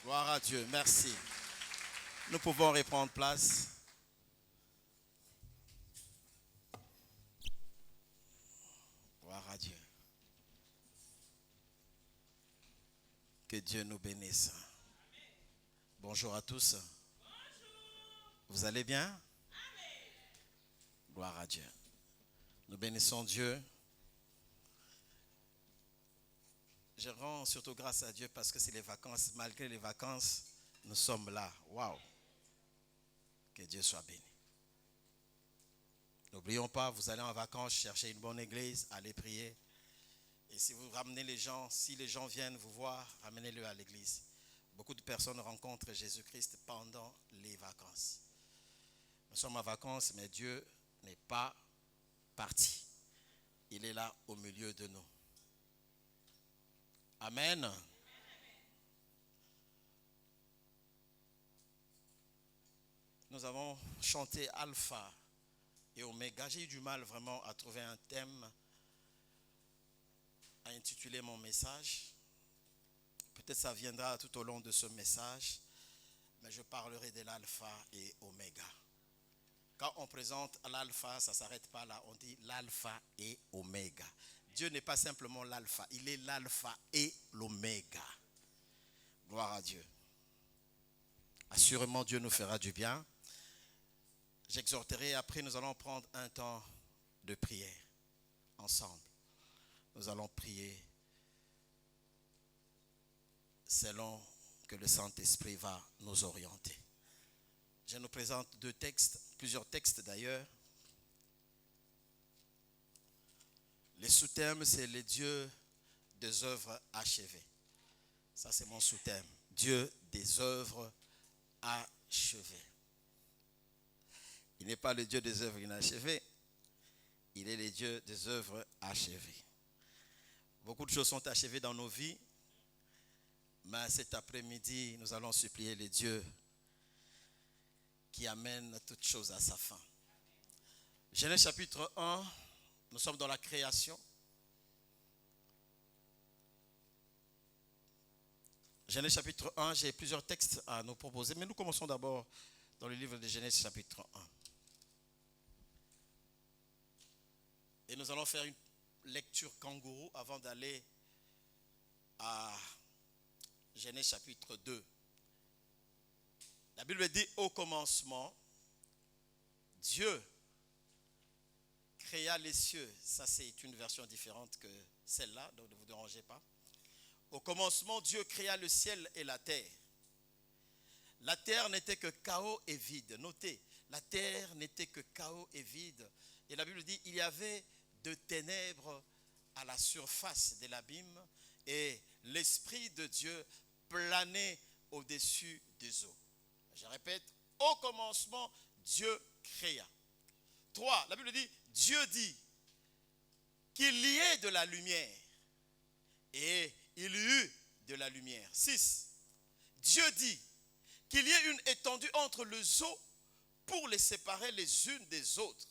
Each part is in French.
Gloire à Dieu, merci. Nous pouvons reprendre place. Gloire à Dieu. Que Dieu nous bénisse. Bonjour à tous. Vous allez bien? Gloire à Dieu. Nous bénissons Dieu. Je rends surtout grâce à Dieu parce que c'est les vacances. Malgré les vacances, nous sommes là. Waouh! Que Dieu soit béni. N'oublions pas, vous allez en vacances, chercher une bonne église, allez prier. Et si vous ramenez les gens, si les gens viennent vous voir, ramenez-le à l'église. Beaucoup de personnes rencontrent Jésus-Christ pendant les vacances. Nous sommes en vacances, mais Dieu n'est pas parti. Il est là au milieu de nous. Amen. Nous avons chanté Alpha et Oméga. J'ai eu du mal vraiment à trouver un thème à intituler mon message. Peut-être ça viendra tout au long de ce message, mais je parlerai de l'Alpha et Oméga. Quand on présente l'Alpha, ça ne s'arrête pas là, on dit l'Alpha et Oméga. Dieu n'est pas simplement l'Alpha, il est l'Alpha et l'Oméga. Gloire à Dieu. Assurément, Dieu nous fera du bien. J'exhorterai, après nous allons prendre un temps de prière ensemble. Nous allons prier selon que le Saint-Esprit va nous orienter. Je nous présente deux textes, plusieurs textes d'ailleurs. Les sous-thèmes, c'est les dieux des œuvres achevées. Ça, c'est mon sous-thème. Dieu des œuvres achevées. Il n'est pas le Dieu des œuvres inachevées. Il est le Dieu des œuvres achevées. Beaucoup de choses sont achevées dans nos vies. Mais cet après-midi, nous allons supplier les dieux qui amènent toutes choses à sa fin. Genèse chapitre 1. Nous sommes dans la création. Genèse chapitre 1, j'ai plusieurs textes à nous proposer, mais nous commençons d'abord dans le livre de Genèse chapitre 1. Et nous allons faire une lecture kangourou avant d'aller à Genèse chapitre 2. La Bible dit au commencement, Dieu créa les cieux. Ça, c'est une version différente que celle-là, donc ne vous dérangez pas. Au commencement, Dieu créa le ciel et la terre. La terre n'était que chaos et vide. Notez, la terre n'était que chaos et vide. Et la Bible dit, il y avait de ténèbres à la surface de l'abîme et l'Esprit de Dieu planait au-dessus des eaux. Je répète, au commencement, Dieu créa. 3, la Bible dit, Dieu dit qu'il y ait de la lumière et il y eut de la lumière. 6, Dieu dit qu'il y ait une étendue entre les eaux pour les séparer les unes des autres.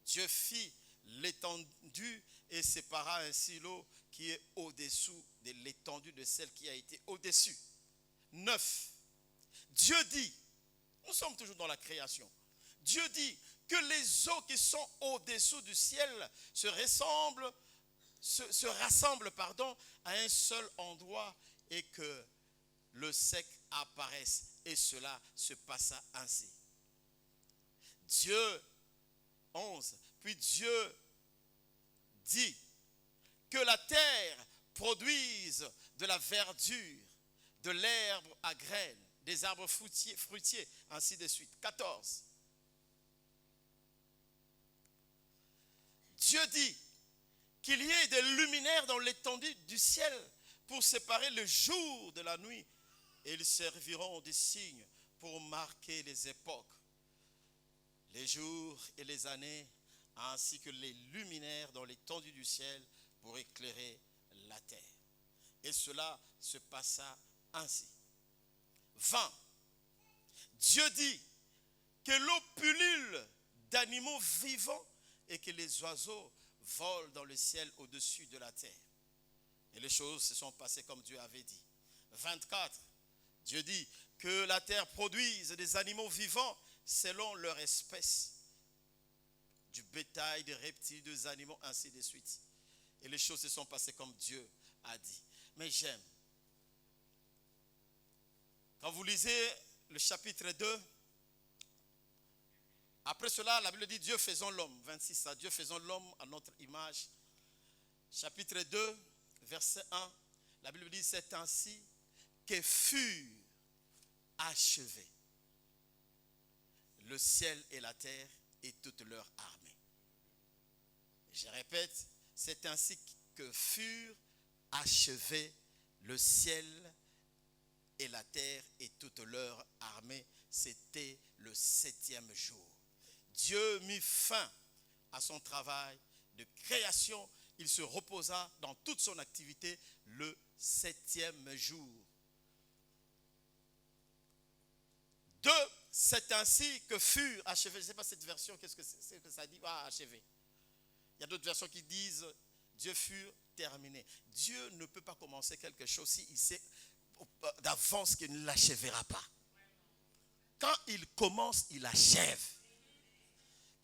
Dieu fit l'étendue et sépara ainsi l'eau qui est au-dessous de l'étendue de celle qui a été au-dessus. 9, Dieu dit, nous sommes toujours dans la création, Dieu dit que les eaux qui sont au-dessous du ciel se rassemblent à un seul endroit et que le sec apparaisse. Et cela se passa ainsi. Dieu, 11, puis Dieu dit que la terre produise de la verdure, de l'herbe à graines, des arbres fruitiers, ainsi de suite. 14. Dieu dit qu'il y ait des luminaires dans l'étendue du ciel pour séparer le jour de la nuit. Et ils serviront de signes pour marquer les époques, les les jours et les années, ainsi que les luminaires dans l'étendue du ciel pour éclairer la terre. Et cela se passa ainsi. 20. Dieu dit que l'eau pullule d'animaux vivants et que les oiseaux volent dans le ciel au-dessus de la terre. Et les choses se sont passées comme Dieu avait dit. 24. Dieu dit que la terre produise des animaux vivants selon leur espèce, du bétail, des reptiles, des animaux, ainsi de suite. Et les choses se sont passées comme Dieu a dit. Mais j'aime. Quand vous lisez le chapitre 2, après cela, la Bible dit Dieu faisant l'homme. 26, Dieu faisant l'homme à notre image. Chapitre 2, verset 1, la Bible dit c'est ainsi que furent achevés le ciel et la terre et toute leur armée. Je répète, c'est ainsi que furent achevés le ciel et la terre et toute leur armée. C'était le 7e jour. Dieu mit fin à son travail de création. Il se reposa dans toute son activité le 7e jour. 2, c'est ainsi que furent achevés. Je ne sais pas cette version, qu'est-ce que ça dit? Achevé. Il y a d'autres versions qui disent Dieu fut terminé. Dieu ne peut pas commencer quelque chose s'il sait d'avance qu'il ne l'achèvera pas. Quand il commence, il achève.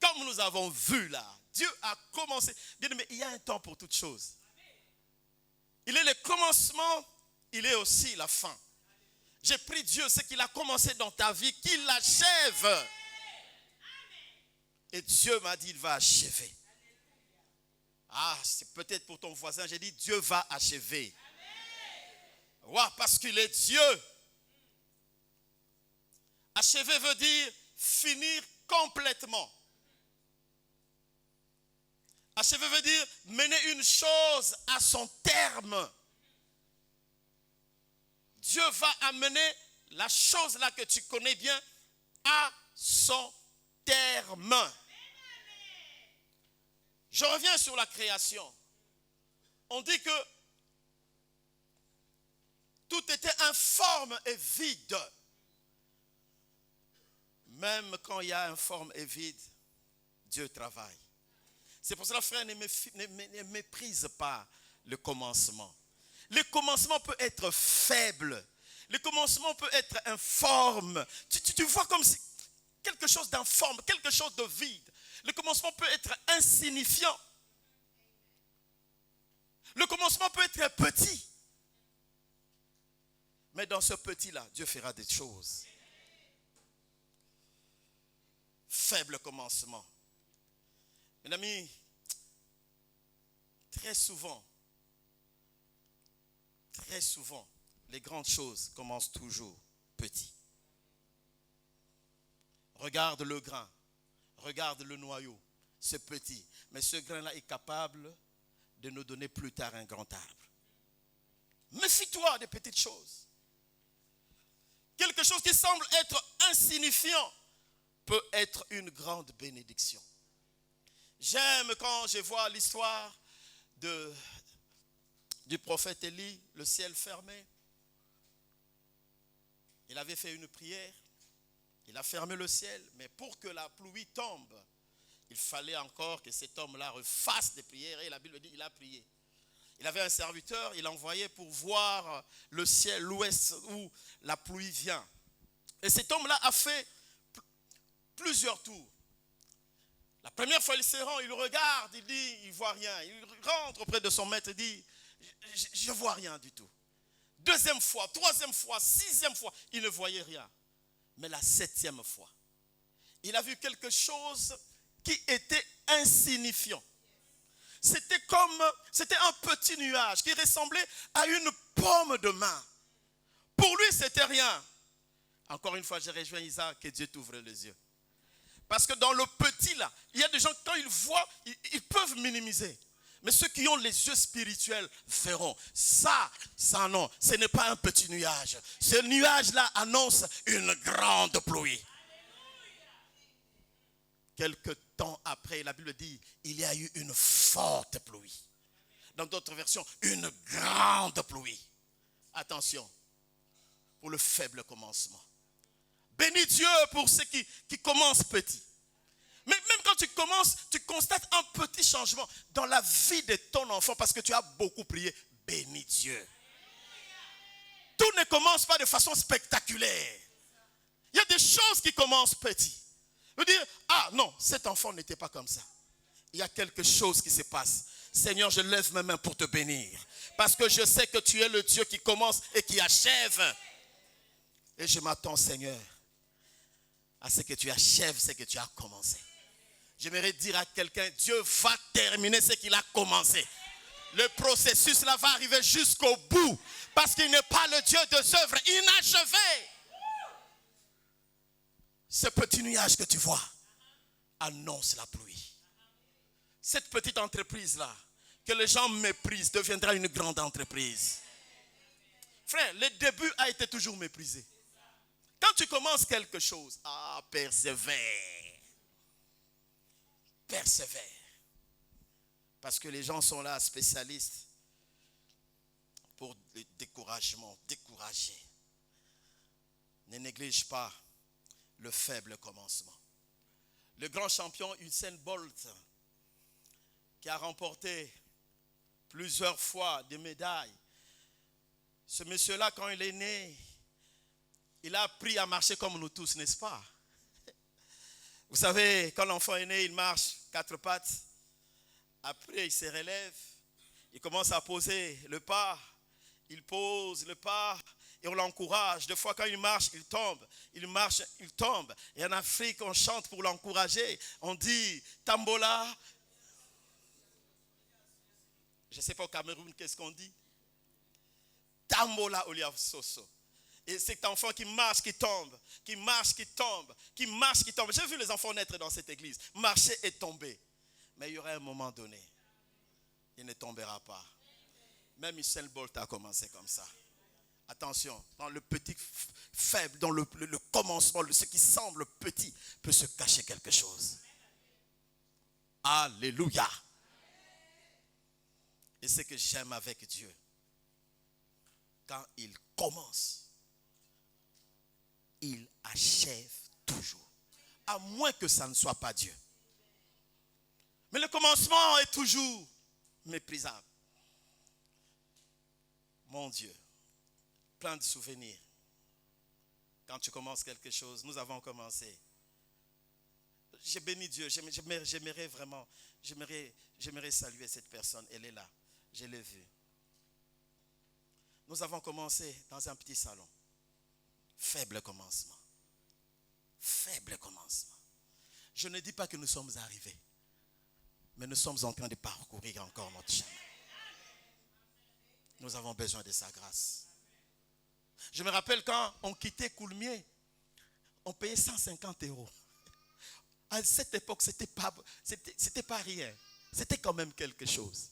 Comme nous avons vu là, Dieu a commencé. Bien, mais il y a un temps pour toutes choses. Il est le commencement, il est aussi la fin. J'ai pris Dieu, ce qu'il a commencé dans ta vie, qu'il l'achève. Et Dieu m'a dit, il va achever. Ah, c'est peut-être pour ton voisin, j'ai dit, Dieu va achever. Ouais, parce qu'il est Dieu. Achever veut dire finir complètement. Achever veut dire mener une chose à son terme. Dieu va amener la chose là que tu connais bien à son terme. Je reviens sur la création. On dit que tout était informe et vide. Même quand il y a informe et vide, Dieu travaille. C'est pour cela, frère, ne méprise pas le commencement. Le commencement peut être faible. Le commencement peut être informe. Tu vois comme si quelque chose d'informe, quelque chose de vide. Le commencement peut être insignifiant. Le commencement peut être petit. Mais dans ce petit-là, Dieu fera des choses. Faible commencement. Mes amis, très souvent, les grandes choses commencent toujours petit. Regarde le grain, regarde le noyau, c'est petit. Mais ce grain-là est capable de nous donner plus tard un grand arbre. Méfie-toi des petites choses. Quelque chose qui semble être insignifiant peut être une grande bénédiction. J'aime quand je vois l'histoire du prophète Élie, le ciel fermé. Il avait fait une prière, il a fermé le ciel, mais pour que la pluie tombe, il fallait encore que cet homme-là refasse des prières. Et la Bible dit, il a prié. Il avait un serviteur, il envoyait pour voir le ciel, l'ouest, où la pluie vient. Et cet homme-là a fait plusieurs tours. La première fois, il se rend, il regarde, il dit, il ne voit rien. Il rentre auprès de son maître et dit, je ne vois rien du tout. Deuxième fois, troisième fois, sixième fois, il ne voyait rien. Mais la septième fois, il a vu quelque chose qui était insignifiant. C'était un petit nuage qui ressemblait à une paume de main. Pour lui, c'était rien. Encore une fois, je rejoins Isaac, que Dieu t'ouvre les yeux. Parce que dans le petit là, il y a des gens, quand ils voient, ils peuvent minimiser. Mais ceux qui ont les yeux spirituels verront. Ça non, ce n'est pas un petit nuage. Ce nuage-là annonce une grande pluie. Quelque temps après, la Bible dit, il y a eu une forte pluie. Dans d'autres versions, une grande pluie. Attention, pour le faible commencement. Bénis Dieu pour ceux qui commencent petit. Mais même quand tu commences, tu constates un petit changement dans la vie de ton enfant parce que tu as beaucoup prié. Bénis Dieu. Tout ne commence pas de façon spectaculaire. Il y a des choses qui commencent petit. Vous dire, ah non, cet enfant n'était pas comme ça. Il y a quelque chose qui se passe. Seigneur, je lève mes mains pour te bénir. Parce que je sais que tu es le Dieu qui commence et qui achève. Et je m'attends, Seigneur, à ce que tu achèves ce que tu as commencé. J'aimerais dire à quelqu'un, Dieu va terminer ce qu'il a commencé. Le processus là va arriver jusqu'au bout. Parce qu'il n'est pas le Dieu des œuvres inachevées. Ce petit nuage que tu vois annonce la pluie. Cette petite entreprise-là, que les gens méprisent, deviendra une grande entreprise. Frère, le début a été toujours méprisé. Quand tu commences quelque chose, persévère. Persévère. Parce que les gens sont là, spécialistes, pour le découragement, décourager. Ne néglige pas le faible commencement. Le grand champion Usain Bolt, qui a remporté plusieurs fois des médailles. Ce monsieur-là, quand il est né, il a appris à marcher comme nous tous, n'est-ce pas? Vous savez, quand l'enfant est né, il marche 4 pattes. Après, il se relève. Il commence à poser le pas. Il pose le pas et on l'encourage. Des fois, quand il marche, il tombe. Il marche, il tombe. Et en Afrique, on chante pour l'encourager. On dit Tambola. Je ne sais pas au Cameroun, qu'est-ce qu'on dit? Tambola Oliav Soso. Et cet enfant qui marche, qui tombe, qui marche, qui tombe, qui marche, qui tombe. J'ai vu les enfants naître dans cette église, marcher et tomber. Mais il y aura un moment donné, il ne tombera pas. Même Usain Bolt a commencé comme ça. Attention, dans le petit faible, dans le commencement, ce qui semble petit, peut se cacher quelque chose. Alléluia. Et ce que j'aime avec Dieu, quand il commence, il achève toujours. À moins que ça ne soit pas Dieu. Mais le commencement est toujours méprisable. Mon Dieu, plein de souvenirs. Quand tu commences quelque chose, nous avons commencé. J'ai béni Dieu, j'aimerais vraiment, j'aimerais saluer cette personne, elle est là, je l'ai vue. Nous avons commencé dans un petit salon. Faible commencement. Faible commencement. Je ne dis pas que nous sommes arrivés, mais nous sommes en train de parcourir encore notre chemin. Nous avons besoin de sa grâce. Je me rappelle quand on quittait Coulmiers, on payait 150 €. À cette époque, c'était pas rien. C'était quand même quelque chose.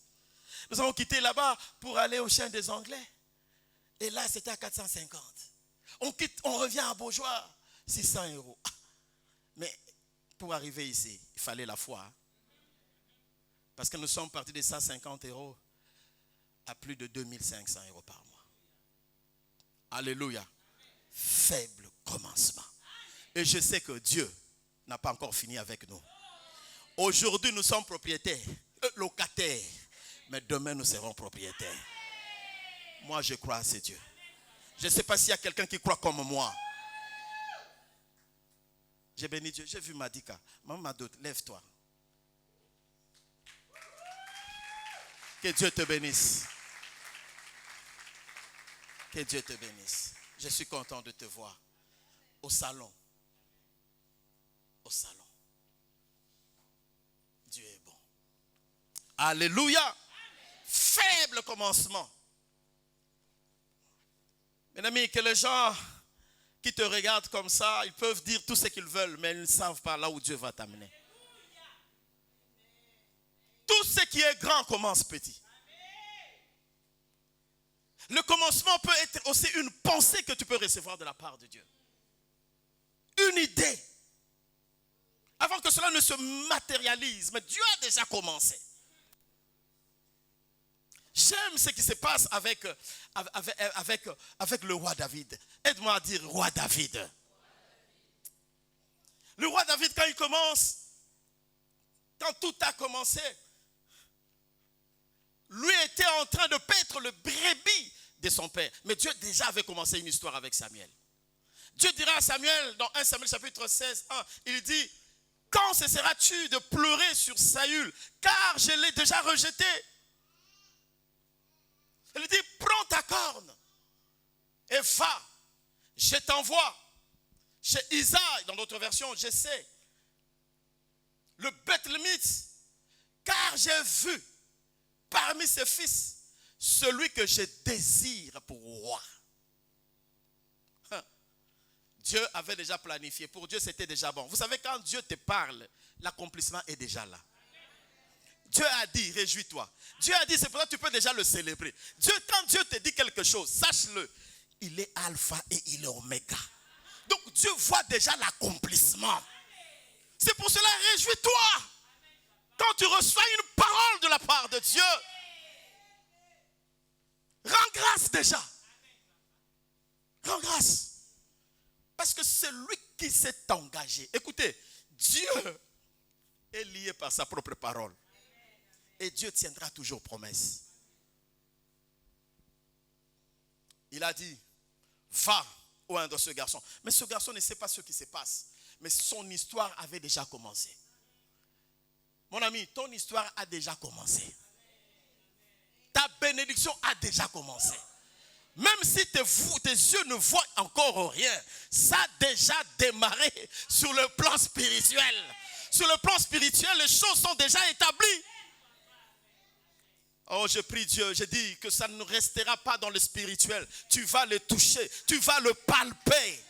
Nous avons quitté là-bas pour aller au Chien des Anglais. Et là, c'était à 450. On revient à Beaujoire, 600 €. Mais pour arriver ici, il fallait la foi. Parce que nous sommes partis de 150 € à plus de 2500 € par mois. Alléluia. Faible commencement. Et je sais que Dieu n'a pas encore fini avec nous. Aujourd'hui, nous sommes propriétaires, locataires. Mais demain, nous serons propriétaires. Moi, je crois à ce Dieu. Je ne sais pas s'il y a quelqu'un qui croit comme moi. J'ai béni Dieu. J'ai vu Madika. Maman Madot, lève-toi. Que Dieu te bénisse. Que Dieu te bénisse. Je suis content de te voir. Au salon. Au salon. Dieu est bon. Alléluia. Faible commencement. Mes amis, que les gens qui te regardent comme ça, ils peuvent dire tout ce qu'ils veulent, mais ils ne savent pas là où Dieu va t'amener. Tout ce qui est grand commence petit. Le commencement peut être aussi une pensée que tu peux recevoir de la part de Dieu. Une idée. Avant que cela ne se matérialise. Mais Dieu a déjà commencé. J'aime ce qui se passe avec le roi David. Aide-moi à dire roi David. Le roi David, quand il commence, quand tout a commencé, lui était en train de paître le brebis de son père. Mais Dieu déjà avait commencé une histoire avec Samuel. Dieu dira à Samuel, dans 1 Samuel chapitre 16, 1, il dit, quand cesseras-tu de pleurer sur Saül, car je l'ai déjà rejeté. Il dit, prends ta corne et va, je t'envoie chez Isaïe, dans d'autres versions, je sais, le Bethlémite, car j'ai vu parmi ses fils celui que je désire pour roi. Dieu avait déjà planifié. Pour Dieu, c'était déjà bon. Vous savez, quand Dieu te parle, l'accomplissement est déjà là. Dieu a dit, réjouis-toi. Dieu a dit, c'est pour ça que tu peux déjà le célébrer. Quand Dieu te dit quelque chose, sache-le. Il est alpha et il est oméga. Donc Dieu voit déjà l'accomplissement. C'est pour cela, réjouis-toi. Quand tu reçois une parole de la part de Dieu, rends grâce déjà. Rends grâce. Parce que c'est lui qui s'est engagé. Écoutez, Dieu est lié par sa propre parole. Et Dieu tiendra toujours promesse. Il a dit, va au un de ce garçon. Mais ce garçon ne sait pas ce qui se passe. Mais son histoire avait déjà commencé. Mon ami, ton histoire a déjà commencé. Ta bénédiction a déjà commencé. Même si tes yeux ne voient encore rien, ça a déjà démarré sur le plan spirituel. Sur le plan spirituel, les choses sont déjà établies. Oh, je prie Dieu, je dis que ça ne restera pas dans le spirituel. Tu vas le toucher, tu vas le palper.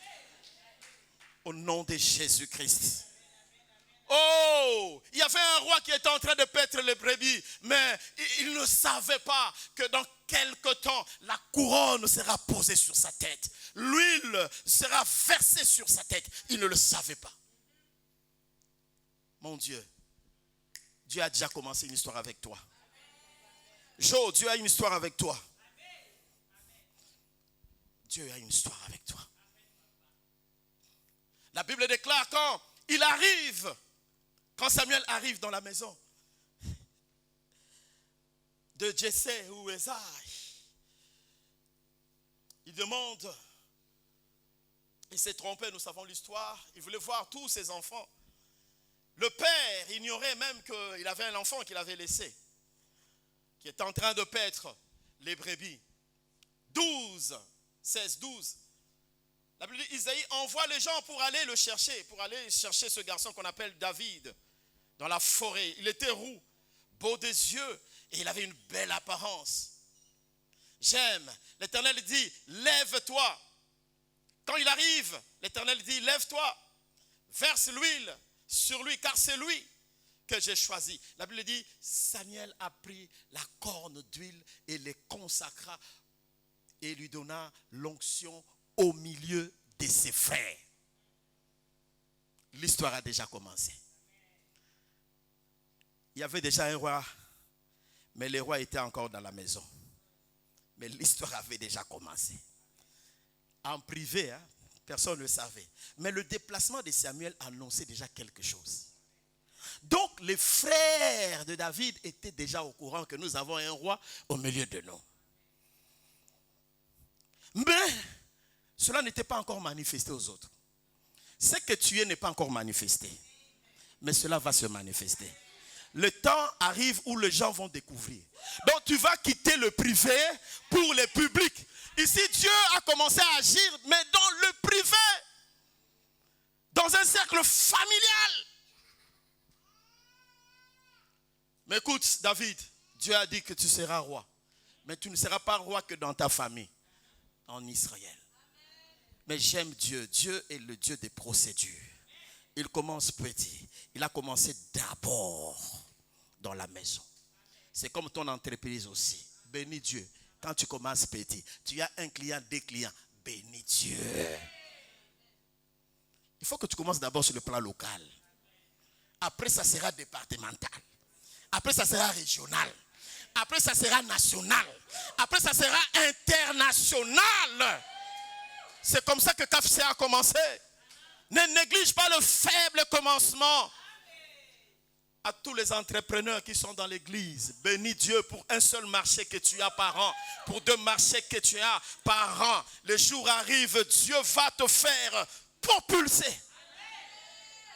Au nom de Jésus-Christ. Oh, il y avait un roi qui était en train de paître les brebis, mais il ne savait pas que dans quelque temps, la couronne sera posée sur sa tête. L'huile sera versée sur sa tête. Il ne le savait pas. Mon Dieu, Dieu a déjà commencé une histoire avec toi. Jo, Dieu a une histoire avec toi. Dieu a une histoire avec toi. La Bible déclare quand il arrive, quand Samuel arrive dans la maison de Jessé ou Esaïe, il demande, il s'est trompé, nous savons l'histoire, il voulait voir tous ses enfants. Le père ignorait même qu'il avait un enfant qu'il avait laissé, qui était en train de paître les brebis. 16-12. La Bible dit, Isaïe envoie les gens pour aller le chercher, pour aller chercher ce garçon qu'on appelle David dans la forêt. Il était roux, beau des yeux et il avait une belle apparence. J'aime. L'Éternel dit, lève-toi. Quand il arrive, l'Éternel dit, lève-toi, verse l'huile sur lui, car c'est lui que j'ai choisi. La Bible dit, Samuel a pris la corne d'huile et les consacra et lui donna l'onction au milieu de ses frères. L'histoire a déjà commencé. Il y avait déjà un roi, mais le roi était encore dans la maison. Mais l'histoire avait déjà commencé. En privé, personne ne le savait. Mais le déplacement de Samuel annonçait déjà quelque chose. Donc les frères de David étaient déjà au courant que nous avons un roi au milieu de nous. Mais cela n'était pas encore manifesté aux autres. Ce que tu es n'est pas encore manifesté. Mais cela va se manifester. Le temps arrive où les gens vont découvrir. Donc tu vas quitter le privé pour le public. Ici, Dieu a commencé à agir, mais dans le privé. Dans un cercle familial. Mais écoute, David, Dieu a dit que tu seras roi. Mais tu ne seras pas roi que dans ta famille. En Israël. Mais j'aime Dieu. Dieu est le Dieu des procédures. Il commence petit. Il a commencé d'abord dans la maison. C'est comme ton entreprise aussi. Bénis Dieu. Quand tu commences petit, tu as un client, deux clients. Bénis Dieu. Il faut que tu commences d'abord sur le plan local. Après, ça sera départemental. Après, ça sera régional. Après, ça sera national. Après, ça sera international. C'est comme ça que KFC a commencé. Ne néglige pas le faible commencement. À tous les entrepreneurs qui sont dans l'église, bénis Dieu pour un seul marché que tu as par an, pour 2 marchés que tu as par an. Le jour arrive, Dieu va te faire propulser.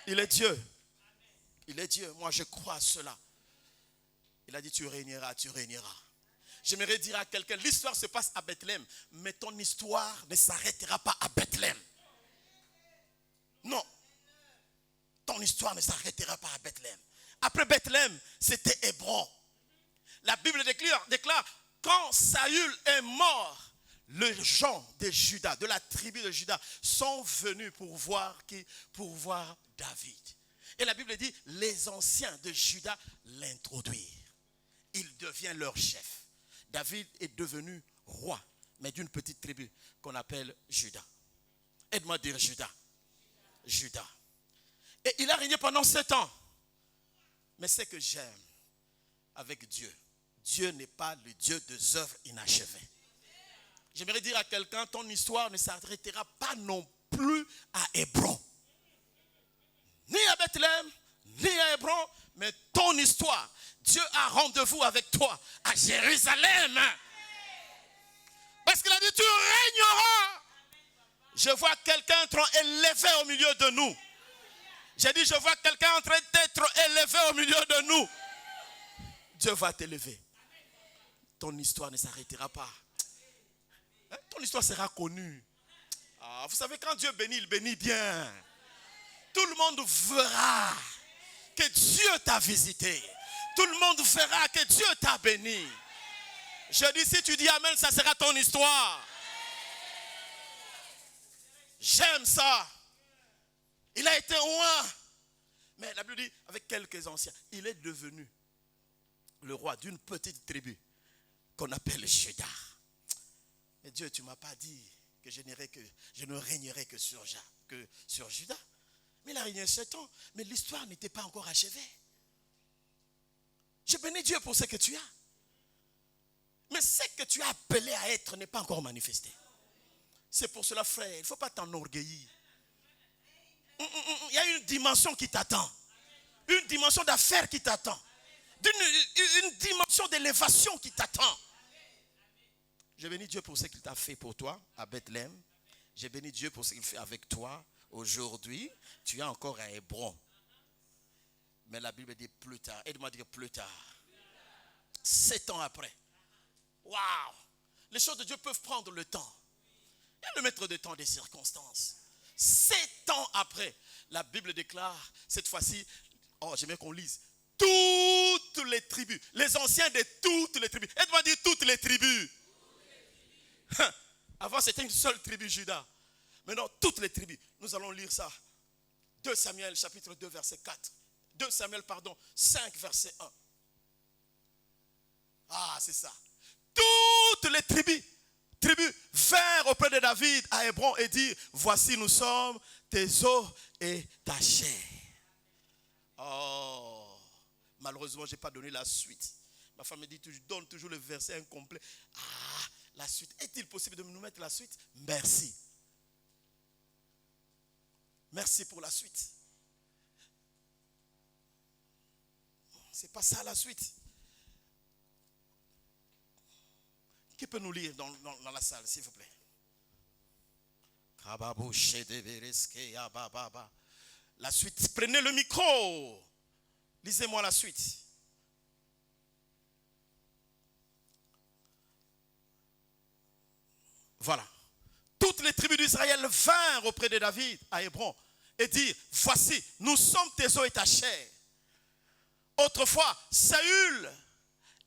Il est Dieu. Il est Dieu. Moi, je crois à cela. Il a dit, tu régneras, tu régneras. J'aimerais dire à quelqu'un, l'histoire se passe à Bethléem, mais ton histoire ne s'arrêtera pas à Bethléem. Non. Ton histoire ne s'arrêtera pas à Bethléem. Après Bethléem, c'était Hébron. La Bible déclare, quand Saül est mort, les gens de Juda, de la tribu de Juda, sont venus pour voir David. Et la Bible dit, les anciens de Juda l'introduisent. Il devient leur chef. David est devenu roi, mais d'une petite tribu qu'on appelle Juda. Aide-moi à dire Juda. Juda. Et il a régné pendant 7 ans. Mais ce que j'aime avec Dieu, Dieu n'est pas le Dieu des œuvres inachevées. J'aimerais dire à quelqu'un, ton histoire ne s'arrêtera pas non plus à Hébron. Ni à Bethléem, ni à Hébron, mais ton histoire, Dieu a rendez-vous avec toi à Jérusalem. Parce qu'il a dit, tu régneras. Je vois quelqu'un être élevé au milieu de nous. J'ai dit, je vois quelqu'un en train d'être élevé au milieu de nous. Dieu va t'élever. Ton histoire ne s'arrêtera pas. Ton histoire sera connue. Vous savez, quand Dieu bénit, il bénit bien. Tout le monde verra que Dieu t'a visité. Tout le monde verra que Dieu t'a béni. Je dis, si tu dis Amen, ça sera ton histoire. J'aime ça. Il a été roi. Mais la Bible dit, avec quelques anciens, il est devenu le roi d'une petite tribu qu'on appelle Juda. Mais Dieu, tu ne m'as pas dit que je ne régnerai que sur Juda. Mais il a régné 7 ans. Mais l'histoire n'était pas encore achevée. Je bénis Dieu pour ce que tu as. Mais ce que tu as appelé à être n'est pas encore manifesté. C'est pour cela, frère, il ne faut pas t'enorgueillir. Il y a une dimension qui t'attend. Une dimension d'affaires qui t'attend. Une dimension d'élévation qui t'attend. Je bénis Dieu pour ce qu'il t'a fait pour toi à Bethléem. Je bénis Dieu pour ce qu'il fait avec toi aujourd'hui. Tu es encore à Hébron. Mais la Bible dit plus tard. Aide-moi à dire plus tard. 7 ans après. Waouh! Les choses de Dieu peuvent prendre le temps. Il y a le maître de temps des circonstances. 7 ans après, la Bible déclare, cette fois-ci, j'aimerais qu'on lise, toutes les tribus, les anciens de toutes les tribus. Aide-moi à dire toutes les tribus. Avant, c'était une seule tribu, Juda. Maintenant, toutes les tribus. Nous allons lire ça. 2 Samuel, chapitre 2, verset 4. 2 Samuel, 5, verset 1. C'est ça. Toutes les tribus vinrent auprès de David à Hébron et dirent, voici nous sommes tes os et ta chair. Malheureusement, je n'ai pas donné la suite. Ma femme me dit, tu donnes toujours le verset incomplet. La suite. Est-il possible de nous mettre la suite? Merci. Merci pour la suite. C'est pas ça la suite. Qui peut nous lire dans la salle, s'il vous plaît? La suite. Prenez le micro. Lisez-moi la suite. Voilà. Toutes les tribus d'Israël vinrent auprès de David à Hébron et dirent, voici, nous sommes tes os et ta chair. Autrefois, Saül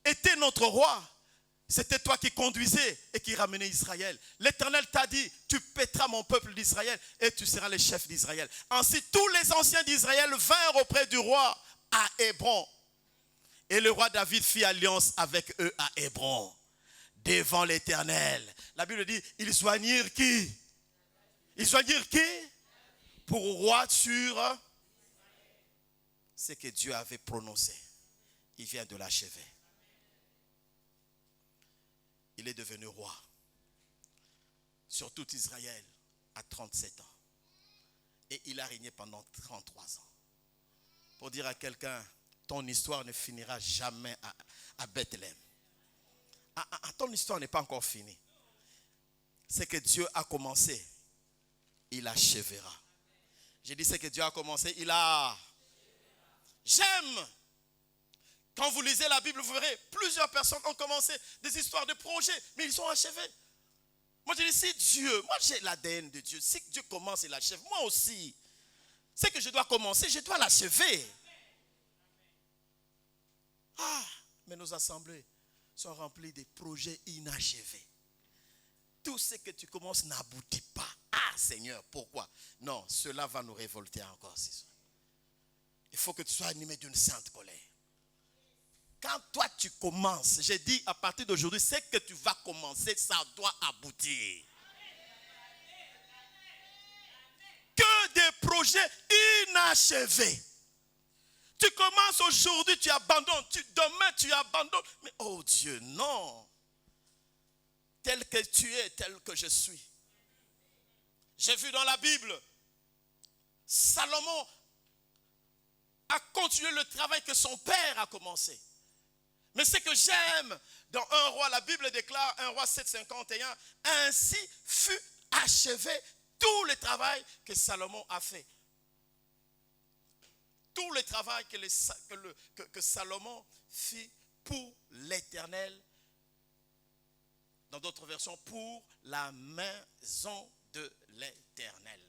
était notre roi. C'était toi qui conduisais et qui ramenais Israël. L'Éternel t'a dit, tu paîtras mon peuple d'Israël et tu seras le chef d'Israël. Ainsi, tous les anciens d'Israël vinrent auprès du roi à Hébron. Et le roi David fit alliance avec eux à Hébron, devant l'Éternel. La Bible dit, ils joignirent qui? Ils joignirent qui? Pour roi sur ce que Dieu avait prononcé, il vient de l'achever. Il est devenu roi sur tout Israël à 37 ans. Et il a régné pendant 33 ans. Pour dire à quelqu'un, ton histoire ne finira jamais à Bethléem. Ton histoire n'est pas encore finie. Ce que Dieu a commencé, il achèvera. J'ai dit ce que Dieu a commencé, il a... J'aime. Quand vous lisez la Bible, vous verrez, plusieurs personnes ont commencé des histoires de projets, mais ils sont achevés. Moi, je dis, si Dieu, moi j'ai l'ADN de Dieu, si Dieu commence et l'achève, moi aussi, c'est que je dois commencer, je dois l'achever. Mais nos assemblées sont remplies de projets inachevés. Tout ce que tu commences n'aboutit pas. Seigneur, pourquoi? Non, cela va nous révolter encore. Il faut que tu sois animé d'une sainte colère. Quand toi tu commences, j'ai dit à partir d'aujourd'hui, ce que tu vas commencer, ça doit aboutir. Que des projets inachevés. Tu commences aujourd'hui, tu abandonnes. Demain, tu abandonnes. Mais oh Dieu, non. Tel que tu es, tel que je suis. J'ai vu dans la Bible, Salomon a continué le travail que son père a commencé. Mais ce que j'aime, dans 1 roi, la Bible déclare, 1 roi 7,51, ainsi fut achevé tout le travail que Salomon a fait. Tout le travail que Salomon fit pour l'Éternel, dans d'autres versions, pour la maison de l'Éternel.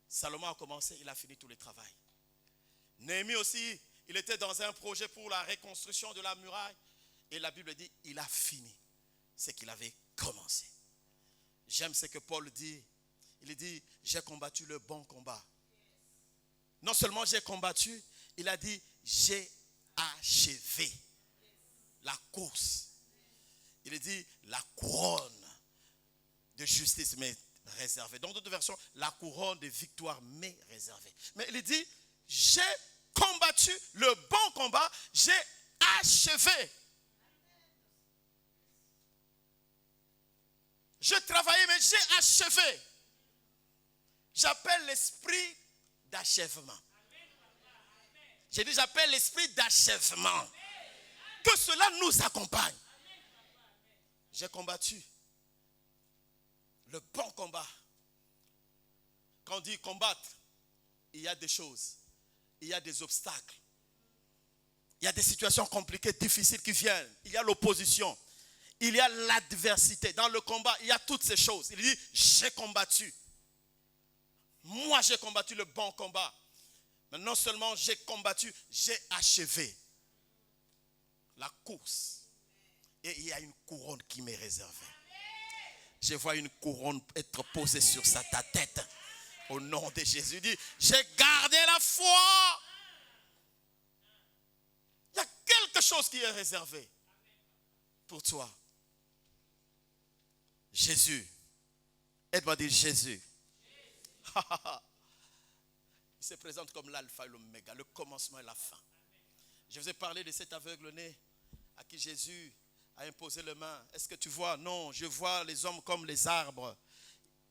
Salomon a commencé, il a fini tout le travail. Néhémie aussi, il était dans un projet pour la reconstruction de la muraille. Et la Bible dit, il a fini ce qu'il avait commencé. J'aime ce que Paul dit. Il dit, j'ai combattu le bon combat. Non seulement j'ai combattu, il a dit, j'ai achevé la course. Il a dit, la couronne de justice m'est réservée. Dans d'autres versions, la couronne de victoire m'est réservée. Mais il dit, j'ai combattu le bon combat, j'ai achevé. Je travaillais, mais j'ai achevé. J'appelle l'esprit d'achèvement. J'ai dit, j'appelle l'esprit d'achèvement. Que cela nous accompagne. J'ai combattu le bon combat. Quand on dit combattre, il y a des choses, il y a des obstacles, il y a des situations compliquées, difficiles qui viennent. Il y a l'opposition, il y a l'adversité. Dans le combat, il y a toutes ces choses. Il dit, j'ai combattu. Moi, j'ai combattu le bon combat. Mais non seulement j'ai combattu, j'ai achevé la course. Et il y a une couronne qui m'est réservée. Je vois une couronne être posée sur ta tête. Au nom de Jésus. Il dit, j'ai gardé la foi. Il y a quelque chose qui est réservé pour toi. Jésus. Aide-moi à dire Jésus. Il se présente comme l'alpha et l'oméga, le commencement et la fin. Je vous ai parlé de cet aveugle-né à qui Jésus a imposé les mains. Est-ce que tu vois? Non, je vois les hommes comme les arbres.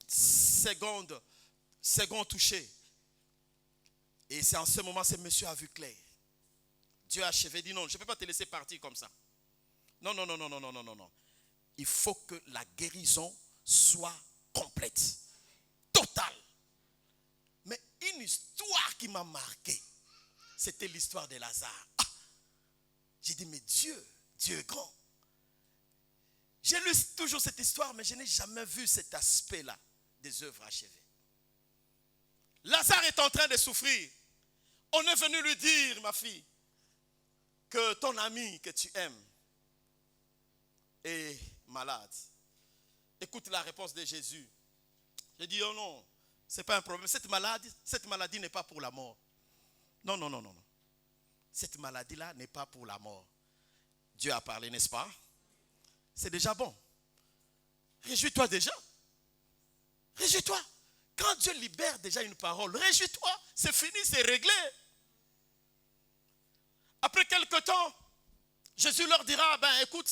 Second touché. Et c'est en ce moment, ce monsieur a vu clair. Dieu a achevé, dit non, je ne peux pas te laisser partir comme ça. Non. Il faut que la guérison soit complète, totale. Mais une histoire qui m'a marqué, c'était l'histoire de Lazare. J'ai dit, mais Dieu est grand. J'ai lu toujours cette histoire, mais je n'ai jamais vu cet aspect-là des œuvres achevées. Lazare est en train de souffrir. On est venu lui dire, ma fille, que ton ami que tu aimes est malade. Écoute la réponse de Jésus. J'ai dit, oh non, ce n'est pas un problème. Cette maladie n'est pas pour la mort. Non. Cette maladie-là n'est pas pour la mort. Dieu a parlé, n'est-ce pas? C'est déjà bon. Réjouis-toi déjà. Réjouis-toi. Quand Dieu libère déjà une parole, réjouis-toi. C'est fini, c'est réglé. quelque temps, Jésus leur dira, ben écoute,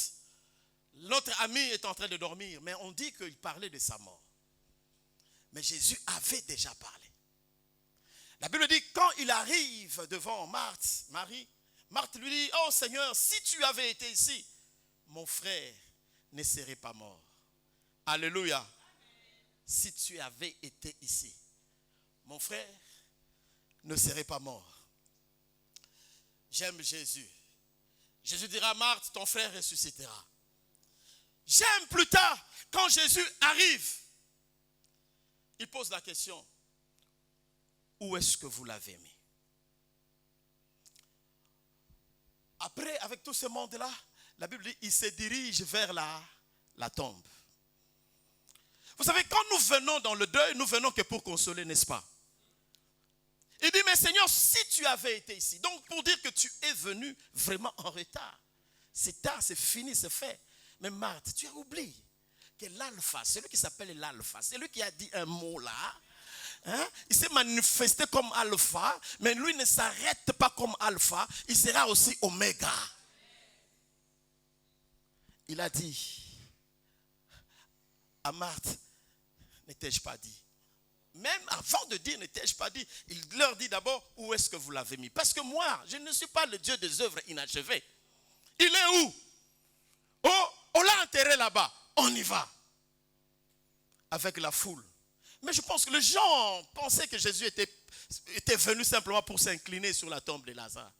notre ami est en train de dormir, mais on dit qu'il parlait de sa mort. Mais Jésus avait déjà parlé. La Bible dit, quand il arrive devant Marie, Marthe lui dit, oh Seigneur, si tu avais été ici, mon frère ne serait pas mort. Alléluia. Amen. Si tu avais été ici, mon frère ne serait pas mort. J'aime Jésus. Jésus dira à Marthe, ton frère ressuscitera. J'aime plus tard, quand Jésus arrive, il pose la question, où est-ce que vous l'avez mis? Après, avec tout ce monde-là, la Bible dit, il se dirige vers la tombe. Vous savez, quand nous venons dans le deuil, nous venons que pour consoler, n'est-ce pas? Il dit, mais Seigneur, si tu avais été ici, donc pour dire que tu es venu vraiment en retard. C'est tard, c'est fini, c'est fait. Mais Marthe, tu as oublié que l'alpha, celui qui s'appelle l'alpha, celui qui a dit un mot là, hein, il s'est manifesté comme alpha, mais lui ne s'arrête pas comme alpha, il sera aussi oméga. Il a dit à Marthe, n'étais-je pas dit? Même avant de dire, n'étais-je pas dit? Il leur dit d'abord, où est-ce que vous l'avez mis? Parce que moi, je ne suis pas le Dieu des œuvres inachevées. Il est où? Oh, on l'a enterré là-bas. On y va. Avec la foule. Mais je pense que les gens pensaient que Jésus était venu simplement pour s'incliner sur la tombe de Lazare.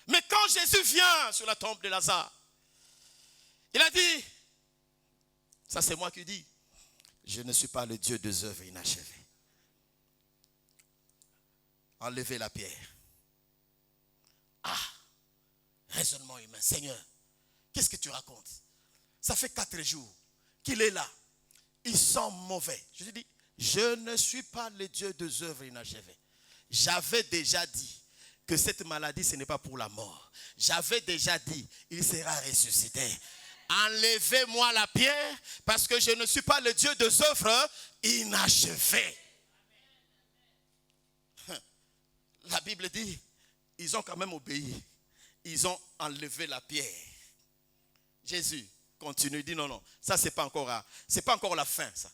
Mais quand Jésus vient sur la tombe de Lazare, il a dit, ça c'est moi qui dis, je ne suis pas le Dieu des œuvres inachevées. Enlevez la pierre. Ah, raisonnement humain. Seigneur, qu'est-ce que tu racontes? Ça fait 4 jours qu'il est là. Il sent mauvais. Je lui dis, je ne suis pas le Dieu des œuvres inachevées. J'avais déjà dit que cette maladie, ce n'est pas pour la mort. J'avais déjà dit, il sera ressuscité. Enlevez-moi la pierre parce que je ne suis pas le Dieu des œuvres inachevées. La Bible dit, ils ont quand même obéi. Ils ont enlevé la pierre. Jésus continue, il dit non, ça c'est pas encore la fin, ça.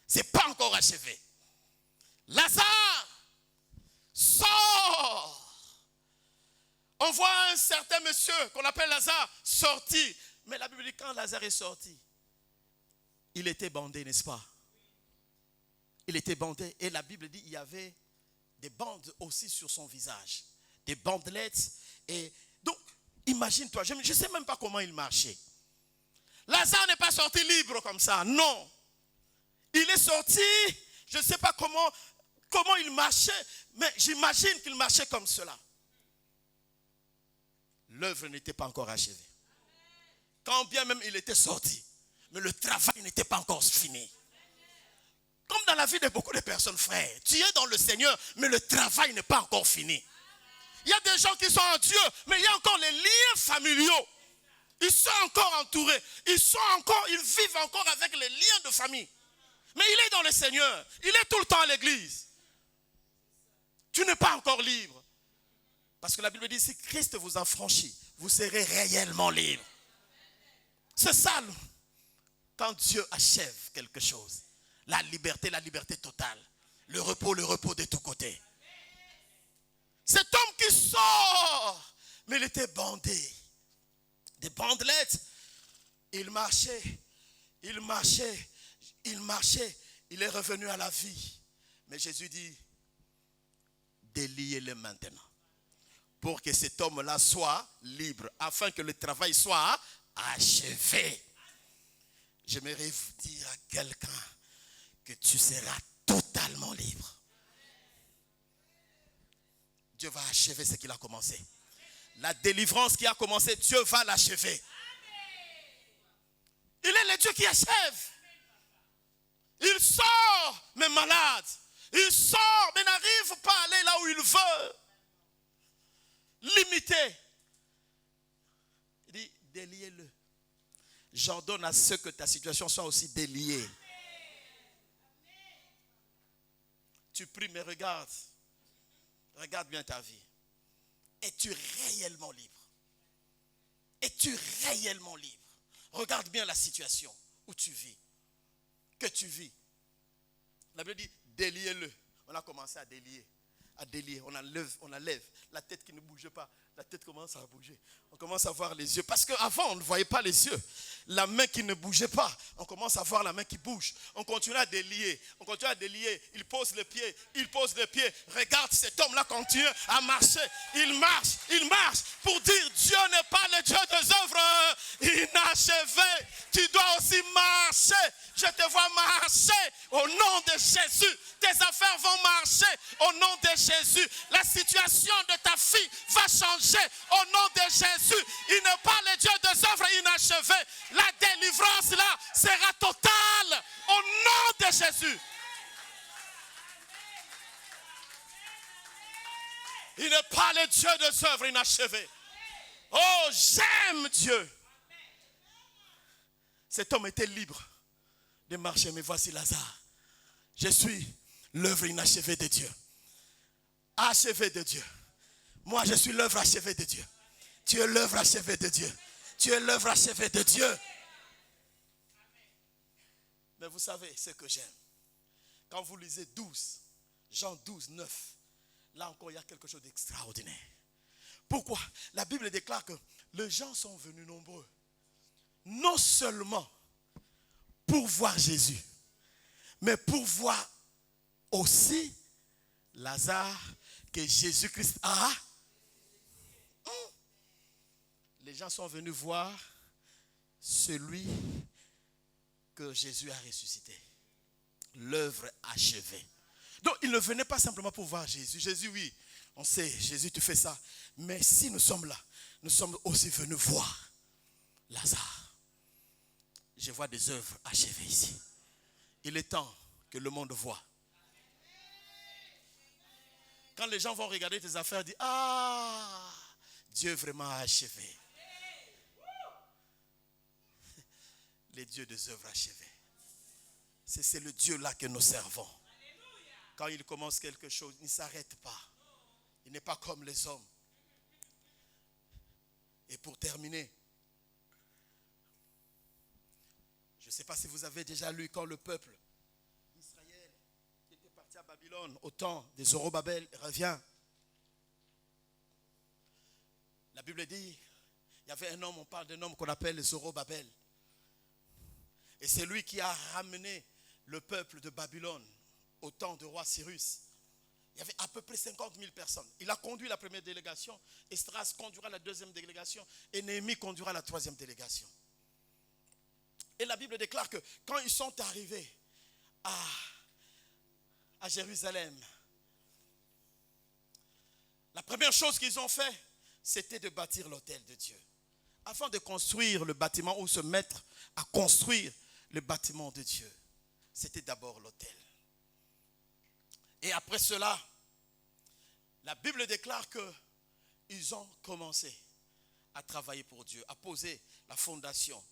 C'est pas encore achevé. Lazare, sort. On voit un certain monsieur qu'on appelle Lazare sorti. Mais la Bible dit quand Lazare est sorti, il était bandé, n'est-ce pas? Il était bandé et la Bible dit il y avait des bandes aussi sur son visage. Des bandelettes. Et donc, imagine-toi, je ne sais même pas comment il marchait. Lazare n'est pas sorti libre comme ça, non. Il est sorti, je ne sais pas comment il marchait, mais j'imagine qu'il marchait comme cela. L'œuvre n'était pas encore achevée. Quand bien même il était sorti, mais le travail n'était pas encore fini. Comme dans la vie de beaucoup de personnes, frère, tu es dans le Seigneur, mais le travail n'est pas encore fini. Il y a des gens qui sont en Dieu, mais il y a encore les liens familiaux. Ils sont encore entourés. Ils vivent encore avec les liens de famille. Mais il est dans le Seigneur. Il est tout le temps à l'église. Tu n'es pas encore libre. Parce que la Bible dit, si Christ vous a franchi, vous serez réellement libre. C'est ça, quand Dieu achève quelque chose. La liberté totale. Le repos de tous côtés. Cet homme qui sort, mais il était bandé. Des bandelettes. Il marchait. Il est revenu à la vie. Mais Jésus dit, déliez-le maintenant. Pour que cet homme-là soit libre. Afin que le travail soit achevé. J'aimerais vous dire à quelqu'un que tu seras totalement libre. Dieu va achever ce qu'il a commencé. La délivrance qui a commencé, Dieu va l'achever. Il est le Dieu qui achève. Il sort, mais malade. Il sort, mais n'arrive pas à aller là où il veut. Limité. Il dit, déliez-le. J'ordonne à ceux que ta situation soit aussi déliée. Tu pries, mais regarde. Regarde bien ta vie. es-tu réellement libre? Es-tu réellement libre? Regarde bien la situation où tu vis, que tu vis. La Bible dit, déliez-le. On a commencé à délier. On enlève la tête qui ne bouge pas. La tête commence à bouger. On commence à voir les yeux. Parce qu'avant, on ne voyait pas les yeux. La main qui ne bougeait pas. On commence à voir la main qui bouge. On continue à délier. Il pose le pied. Regarde cet homme-là continue à marcher. Il marche. Pour dire, Dieu n'est pas le Dieu des œuvres inachevées. Tu dois aussi marcher. Je te vois marcher au nom de Jésus. Tes affaires vont marcher au nom de Jésus. La situation de ta fille va changer au nom de Jésus. Il n'est pas le Dieu des œuvres inachevées. La délivrance là sera totale au nom de Jésus. Il n'est pas le Dieu des œuvres inachevées. Oh, j'aime Dieu. Cet homme était libre de marcher, mais voici Lazare. Je suis l'œuvre inachevée de Dieu. Achevée de Dieu. Moi, je suis l'œuvre achevée de Dieu. Tu es l'œuvre achevée de Dieu. Tu es l'œuvre achevée de Dieu. Mais vous savez ce que j'aime. Quand vous lisez 12, Jean 12, 9, là encore, il y a quelque chose d'extraordinaire. Pourquoi? La Bible déclare que les gens sont venus nombreux. Non seulement pour voir Jésus, mais pour voir aussi Lazare que Jésus-Christ a. Les gens sont venus voir celui que Jésus a ressuscité. L'œuvre achevée. Donc, ils ne venaient pas simplement pour voir Jésus. Jésus, oui, on sait, Jésus, tu fais ça. Mais si nous sommes là, nous sommes aussi venus voir Lazare. Je vois des œuvres achevées ici. Il est temps que le monde voit. Quand les gens vont regarder tes affaires, ils disent, ah, Dieu vraiment a achevé. Les dieux des œuvres achevées. C'est le Dieu là que nous servons. Quand il commence quelque chose, il ne s'arrête pas. Il n'est pas comme les hommes. Et pour terminer, je ne sais pas si vous avez déjà lu quand le peuple d'Israël qui était parti à Babylone au temps des Zorobabel revient. La Bible dit, il y avait un homme, on parle d'un homme qu'on appelle Zorobabel. Et c'est lui qui a ramené le peuple de Babylone au temps du roi Cyrus. Il y avait à peu près 50 000 personnes. Il a conduit la première délégation, Esdras conduira la deuxième délégation et Néhémie conduira la troisième délégation. Et la Bible déclare que quand ils sont arrivés à Jérusalem, la première chose qu'ils ont fait, c'était de bâtir l'autel de Dieu. Afin de construire le bâtiment ou se mettre à construire le bâtiment de Dieu, c'était d'abord l'autel. Et après cela, la Bible déclare qu'ils ont commencé à travailler pour Dieu, à poser la fondation,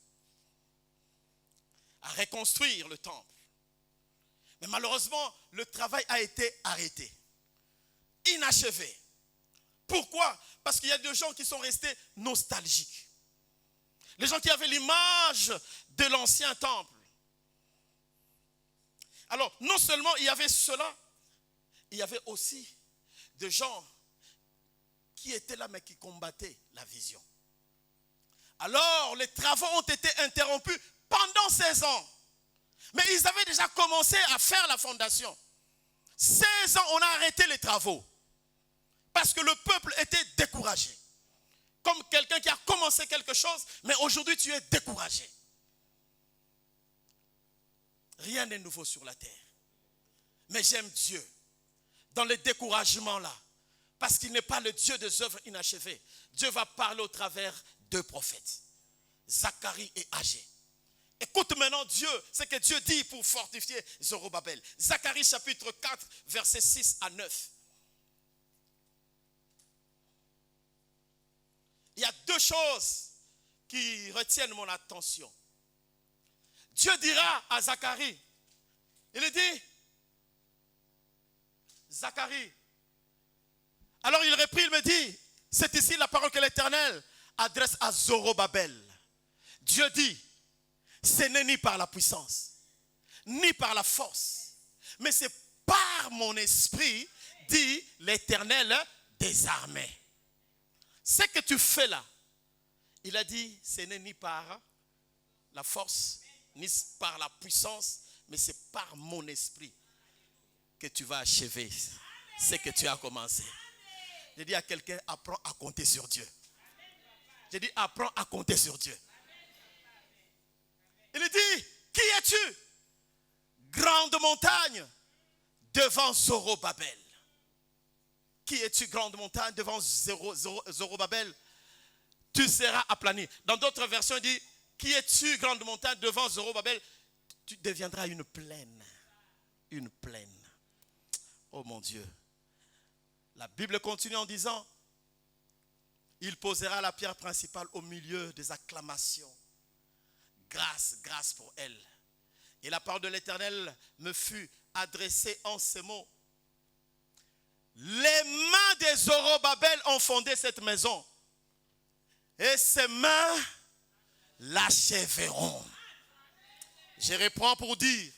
à reconstruire le temple. Mais malheureusement, le travail a été arrêté, inachevé. Pourquoi? Parce qu'il y a des gens qui sont restés nostalgiques. Les gens qui avaient l'image de l'ancien temple. Alors, non seulement il y avait cela, il y avait aussi des gens qui étaient là mais qui combattaient la vision. Alors, les travaux ont été interrompus pendant 16 ans. Mais ils avaient déjà commencé à faire la fondation. 16 ans, on a arrêté les travaux. Parce que le peuple était découragé. Comme quelqu'un qui a commencé quelque chose, mais aujourd'hui tu es découragé. Rien n'est nouveau sur la terre. Mais j'aime Dieu dans le découragement là. Parce qu'il n'est pas le Dieu des œuvres inachevées. Dieu va parler au travers deux prophètes, Zacharie et Agé. Écoute maintenant Dieu, ce que Dieu dit pour fortifier Zorobabel. Zacharie chapitre 4, versets 6 à 9. Il y a deux choses qui retiennent mon attention. Dieu dira à Zacharie, il dit, Zacharie, alors il reprit, il me dit, C'est ici la parole que l'Éternel adresse à Zorobabel. Dieu dit, ce n'est ni par la puissance, ni par la force, mais c'est par mon esprit, dit l'Éternel des armées. Ce que tu fais là, il a dit, ce n'est ni par la force, ni par la puissance, mais c'est par mon esprit que tu vas achever ce que tu as commencé. J'ai dit à quelqu'un, apprends à compter sur Dieu. J'ai dit, apprends à compter sur Dieu. Il dit, qui es-tu? Grande montagne devant Zorobabel. Qui es-tu, grande montagne devant Zorobabel? Tu seras aplani. Dans d'autres versions, il dit, qui es-tu, grande montagne devant Zorobabel? Tu deviendras une plaine. Une plaine. Oh mon Dieu. La Bible continue en disant, il posera la pierre principale au milieu des acclamations. Grâce, grâce pour elle. Et la parole de l'Éternel me fut adressée en ces mots. Les mains de Zorobabel ont fondé cette maison. Et ses mains l'achèveront. Je reprends pour dire,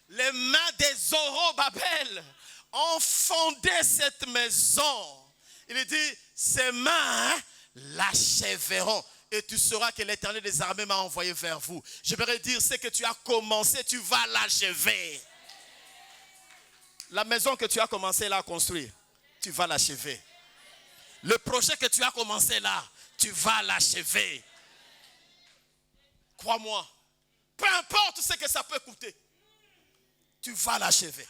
les mains de Zorobabel ont fondé cette maison. Il dit, ses mains l'achèveront. Et tu sauras que l'Éternel des armées m'a envoyé vers vous. Je voudrais dire, ce que tu as commencé, tu vas l'achever. La maison que tu as commencé là à construire, tu vas l'achever. Le projet que tu as commencé là, tu vas l'achever. Crois-moi, peu importe ce que ça peut coûter, tu vas l'achever.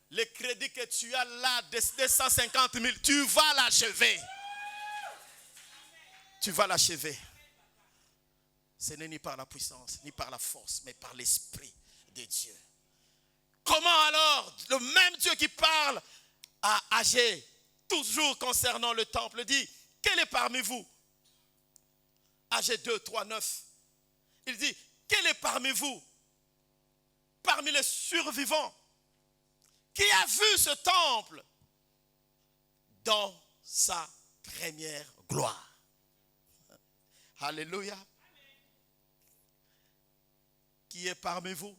Le crédit que tu as là, de 250 000, tu vas l'achever. Tu vas l'achever. Ce n'est ni par la puissance, ni par la force, mais par l'Esprit de Dieu. Comment alors, le même Dieu qui parle à Agé, toujours concernant le temple, dit, quel est parmi vous? Agé 2, 3, 9. Il dit, quel est parmi vous, parmi les survivants, qui a vu ce temple dans sa première gloire? Alléluia. Qui est parmi vous?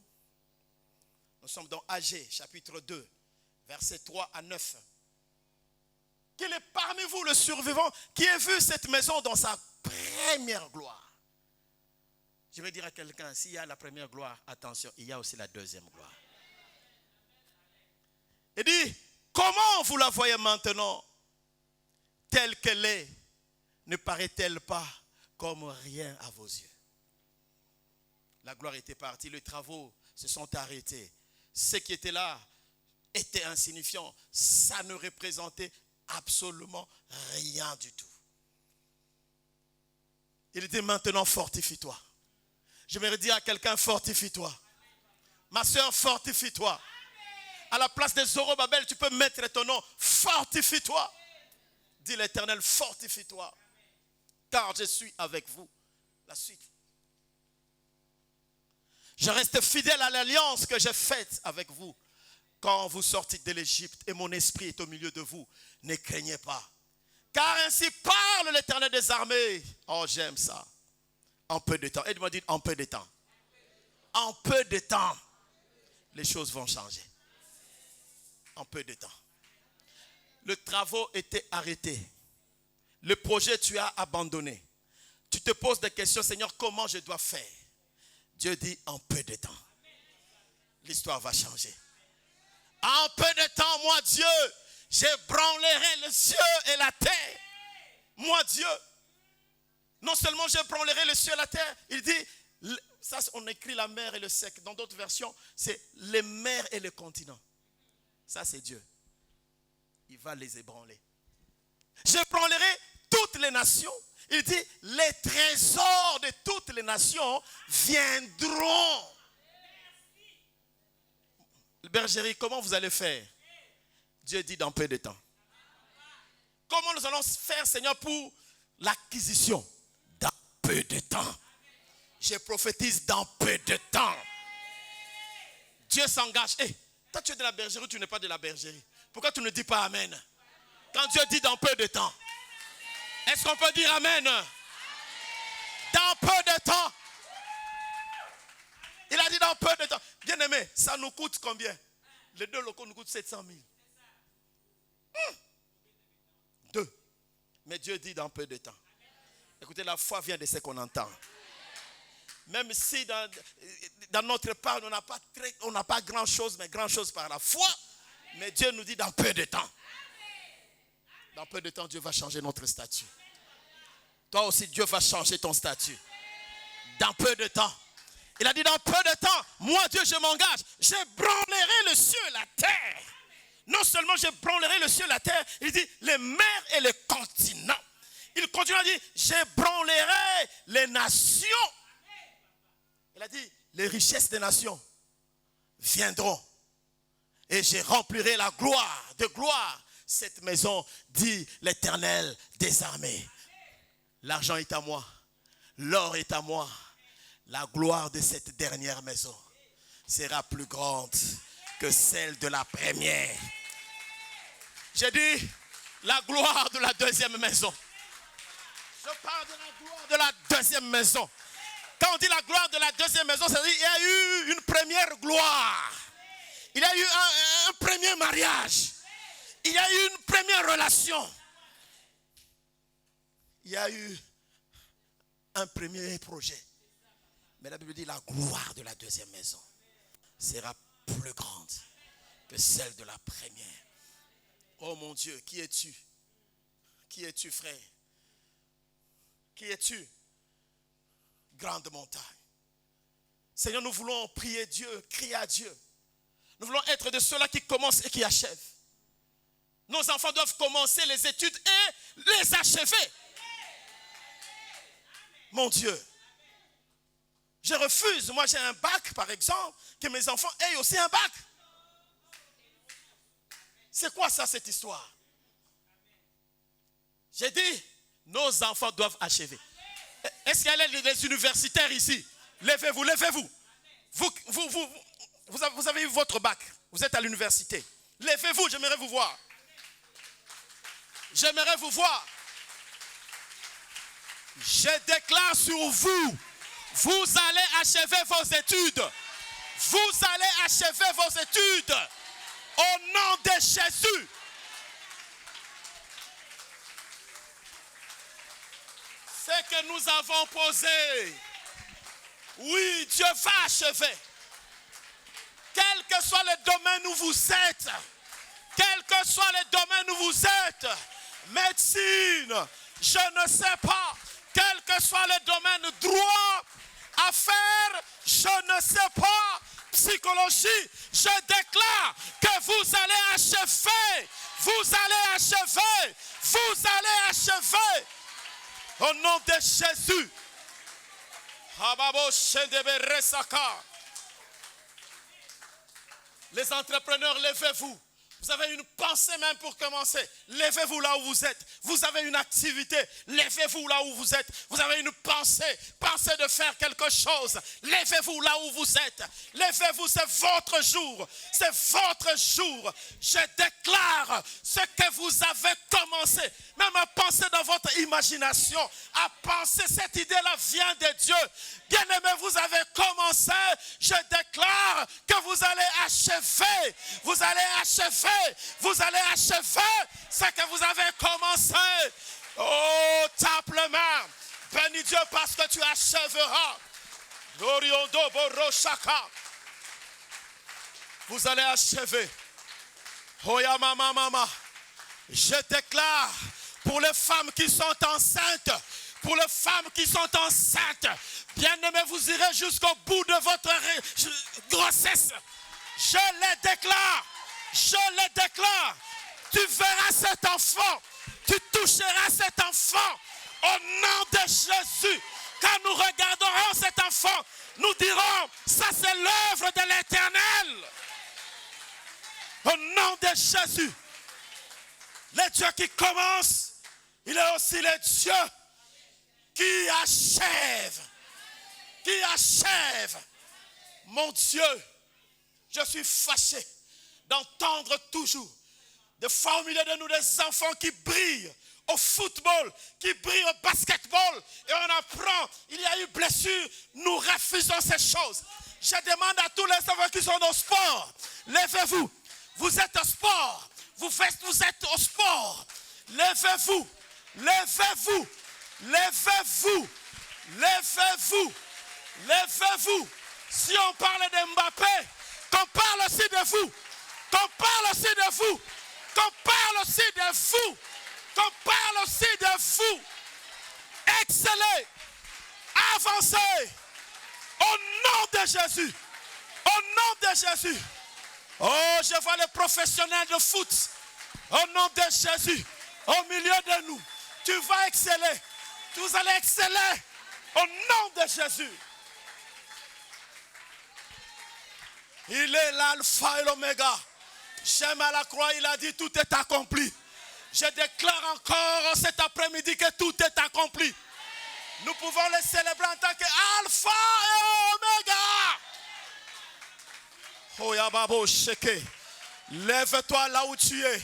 Nous sommes dans Agé, chapitre 2, versets 3 à 9. Quel est parmi vous le survivant qui a vu cette maison dans sa première gloire? Je vais dire à quelqu'un, s'il y a la première gloire, attention, il y a aussi la deuxième gloire. Il dit, comment vous la voyez maintenant, telle qu'elle est, ne paraît-elle pas comme rien à vos yeux? La gloire était partie, les travaux se sont arrêtés. Ce qui était là était insignifiant. Ça ne représentait absolument rien du tout. Il dit maintenant, fortifie-toi. J'aimerais dire à quelqu'un, fortifie-toi. Ma soeur, fortifie-toi. À la place de Zorobabel, tu peux mettre ton nom, fortifie-toi. Dis l'Éternel, fortifie-toi. Car je suis avec vous. La suite. Je reste fidèle à l'alliance que j'ai faite avec vous. Quand vous sortez de l'Égypte et mon esprit est au milieu de vous, ne craignez pas. Car ainsi parle l'Éternel des armées. Oh, j'aime ça. En peu de temps. Aide-moi à dire en peu de temps. En peu de temps, les choses vont changer. En peu de temps. Le travaux était arrêté. Le projet, tu as abandonné. Tu te poses des questions, Seigneur, comment je dois faire? Dieu dit, en peu de temps, l'histoire va changer. En peu de temps, moi, Dieu, j'ébranlerai les cieux et la terre. Moi, Dieu, non seulement j'ébranlerai les cieux et la terre, il dit, ça on écrit la mer et le sec. Dans d'autres versions, c'est les mers et les continents. Ça, c'est Dieu. Il va les ébranler. J'ébranlerai toutes les nations. Il dit, les trésors de toutes les nations viendront. Bergerie, comment vous allez faire? Dieu dit dans peu de temps. Comment nous allons faire, Seigneur, pour l'acquisition? Dans peu de temps. Je prophétise dans peu de temps. Dieu s'engage. Hey, toi tu es de la bergerie ou tu n'es pas de la bergerie? Pourquoi tu ne dis pas Amen? Quand Dieu dit dans peu de temps. Est-ce qu'on peut dire amen? Dans peu de temps. Il a dit dans peu de temps. Bien aimé, ça nous coûte combien? Les 2 locaux nous coûtent 700 000. 2. Mais Dieu dit dans peu de temps. Écoutez, la foi vient de ce qu'on entend. Même si dans notre part, on n'a pas grand chose, mais grand chose par la foi. Mais Dieu nous dit dans peu de temps. Dans peu de temps, Dieu va changer notre statut. Toi aussi, Dieu va changer ton statut. Dans peu de temps. Il a dit dans peu de temps, moi Dieu, je m'engage. J'ébranlerai le ciel et la terre. Non seulement j'ébranlerai le ciel et la terre, il dit les mers et les continents. Il continue à dire, j'ébranlerai les nations. Il a dit, les richesses des nations viendront. Et je remplirai la gloire, de gloire, cette maison, dit l'Éternel des armées. L'argent est à moi, l'or est à moi. La gloire de cette dernière maison sera plus grande que celle de la première. J'ai dit, la gloire de la deuxième maison. Je parle de la gloire de la deuxième maison. Quand on dit la gloire de la deuxième maison, ça veut dire qu'il y a eu une première gloire. Il y a eu un premier mariage. Il y a eu une première relation. Il y a eu un premier projet. Mais la Bible dit la gloire de la deuxième maison sera plus grande que celle de la première. Oh mon Dieu, qui es-tu? Qui es-tu, frère? Qui es-tu? Grande montagne. Seigneur, nous voulons prier Dieu, crier à Dieu. Nous voulons être de ceux-là qui commencent et qui achèvent. Nos enfants doivent commencer les études et les achever. Mon Dieu, je refuse. Moi, j'ai un bac, par exemple, que mes enfants aient aussi un bac. C'est quoi ça, cette histoire? J'ai dit, nos enfants doivent achever. Est-ce qu'il y a des universitaires ici? Levez-vous, levez-vous. Vous avez eu votre bac. Vous êtes à l'université. Levez-vous, j'aimerais vous voir. J'aimerais vous voir. Je déclare sur vous, vous allez achever vos études. Vous allez achever vos études. Au nom de Jésus. Ce que nous avons posé, oui, Dieu va achever. Quel que soit le domaine où vous êtes, quel que soit le domaine où vous êtes, médecine, je ne sais pas, quel que soit le domaine, droit, affaires, je ne sais pas, psychologie, je déclare que vous allez achever, vous allez achever, vous allez achever. Au nom de Jésus. Les entrepreneurs, levez-vous. Vous avez une pensée même pour commencer. Levez-vous là où vous êtes. Vous avez une activité. Levez-vous là où vous êtes. Vous avez une pensée. Pensez de faire quelque chose. Levez-vous là où vous êtes. Levez-vous, c'est votre jour. C'est votre jour. Je déclare ce que vous avez commencé. Même à penser dans votre imagination. À penser, cette idée-là vient de Dieu. Bien-aimés, vous avez commencé. Je déclare que vous allez achever. Vous allez achever. Vous allez achever ce que vous avez commencé. Oh, tape le main. Bénis Dieu parce que tu achèveras. Vous allez achever. Oya mama mama. Je déclare pour les femmes qui sont enceintes. Pour les femmes qui sont enceintes. Bien-aimés, vous irez jusqu'au bout de votre grossesse. Je les déclare. Je le déclare, tu verras cet enfant, tu toucheras cet enfant au nom de Jésus. Quand nous regarderons cet enfant, nous dirons, ça c'est l'œuvre de l'Éternel. Au nom de Jésus, le Dieu qui commence, il est aussi le Dieu qui achève. Qui achève. Mon Dieu, je suis fâché d'entendre toujours Des fois au milieu de nous, des enfants qui brillent au football, qui brillent au basketball. Et on apprend, il y a eu blessure. Nous refusons ces choses. Je demande à tous les enfants qui sont au sport, levez-vous. Vous êtes au sport. Vous êtes au sport. Levez-vous. Levez-vous. Levez-vous. Levez-vous. Levez-vous. Si on parle de Mbappé, qu'on parle aussi de vous. Qu'on parle aussi de vous. Qu'on parle aussi de vous. Qu'on parle aussi de vous. Excellez. Avancez. Au nom de Jésus. Au nom de Jésus. Oh, je vois les professionnels de foot. Au nom de Jésus. Au milieu de nous. Tu vas exceller. Vous allez exceller. Au nom de Jésus. Il est l'alpha et l'oméga. J'aime à la croix, il a dit tout est accompli. Je déclare encore cet après-midi que tout est accompli. Nous pouvons le célébrer en tant qu'alpha et oméga. Oh Yababo Sheke. Lève-toi là où tu es.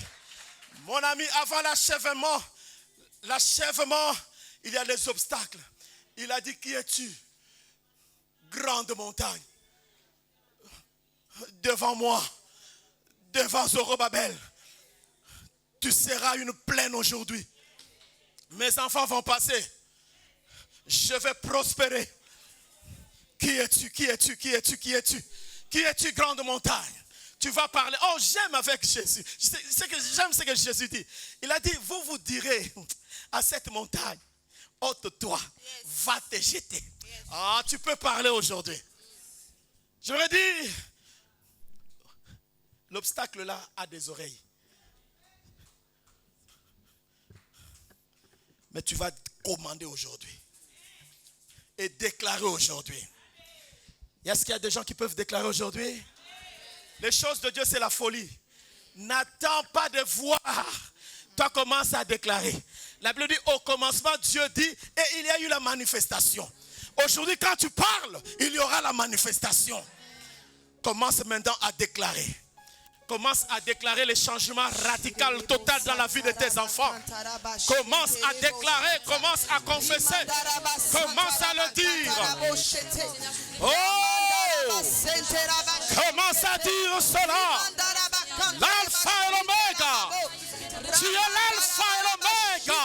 Mon ami, avant l'achèvement, il y a des obstacles. Il a dit, qui es-tu? Grande montagne. Devant moi, devant Zorobabel, tu seras une plaine aujourd'hui. Mes enfants vont passer. Je vais prospérer. Qui es-tu? Qui es-tu? Qui es-tu? Qui es-tu? Qui es-tu, grande montagne? Tu vas parler. Oh, j'aime avec Jésus. J'aime ce que Jésus dit. Il a dit, vous direz à cette montagne, ôte-toi, va te jeter. Ah, tu peux parler aujourd'hui. J'aurais dit, l'obstacle là a des oreilles. Mais tu vas commander aujourd'hui. Et déclarer aujourd'hui. Est-ce qu'il y a des gens qui peuvent déclarer aujourd'hui? Les choses de Dieu, c'est la folie. N'attends pas de voir. Toi, commence à déclarer. La Bible dit, au commencement, Dieu dit, et il y a eu la manifestation. Aujourd'hui, quand tu parles, il y aura la manifestation. Commence maintenant à déclarer. Commence à déclarer les changements radicaux, total dans la vie de tes enfants. Commence à déclarer, commence à confesser. Commence à le dire. Oh! Commence à dire cela. L'alpha et l'oméga. Tu es l'alpha et l'oméga.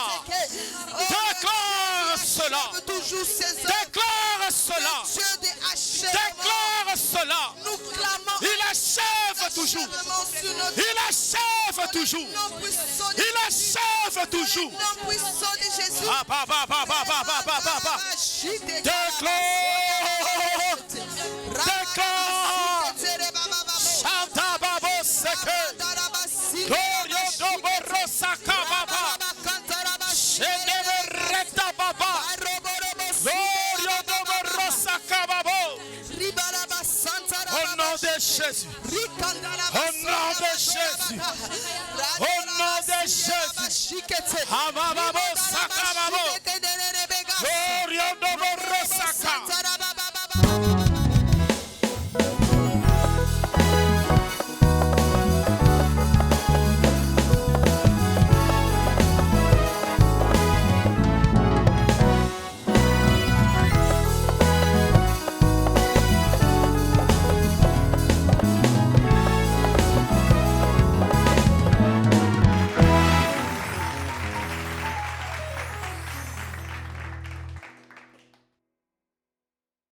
Déclare cela. Déclare cela. Déclare cela. Il achève toujours. Il achève toujours. Il achève toujours. Déclare. Déclare. Chanta babo seke. Gloria dobo rosa kababa. Shedebe reta baba. Gloria dobo rosa kababo. Au nom de Jésus. Au nom de Jésus. Au nom de Jésus. Amababo